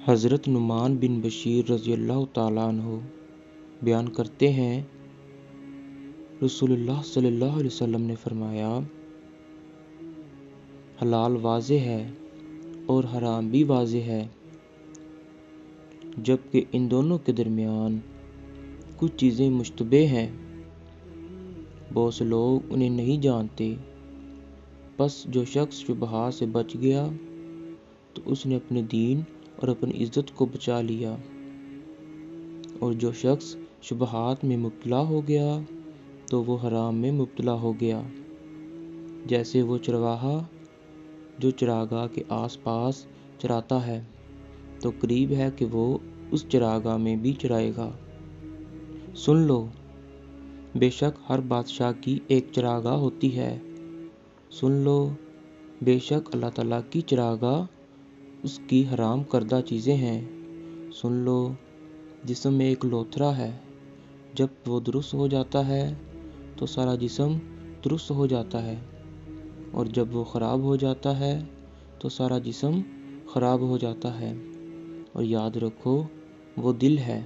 حضرت نعمان بن بشیر رضی اللہ تعالیٰ عنہ بیان کرتے ہیں، رسول اللہ صلی اللہ علیہ وسلم نے فرمایا، حلال واضح ہے اور حرام بھی واضح ہے، جبکہ ان دونوں کے درمیان کچھ چیزیں مشتبہ ہیں، بہت سے لوگ انہیں نہیں جانتے۔ پس جو شخص شبہات سے بچ گیا تو اس نے اپنے دین اور اپنی عزت کو بچا لیا، اور جو شخص شبہات میں مبتلا ہو گیا تو وہ حرام میں مبتلا ہو گیا۔ جیسے وہ چرواہا جو چراگاہ کے آس پاس چراتا ہے تو قریب ہے کہ وہ اس چراگاہ میں بھی چرائے گا۔ سن لو، بے شک ہر بادشاہ کی ایک چراگاہ ہوتی ہے۔ سن لو، بے شک اللہ تعالیٰ کی چراگاہ اس کی حرام کردہ چیزیں ہیں۔ سن لو، جسم میں ایک لوتھڑا ہے، جب وہ درست ہو جاتا ہے تو سارا جسم درست ہو جاتا ہے، اور جب وہ خراب ہو جاتا ہے تو سارا جسم خراب ہو جاتا ہے۔ اور یاد رکھو، وہ دل ہے۔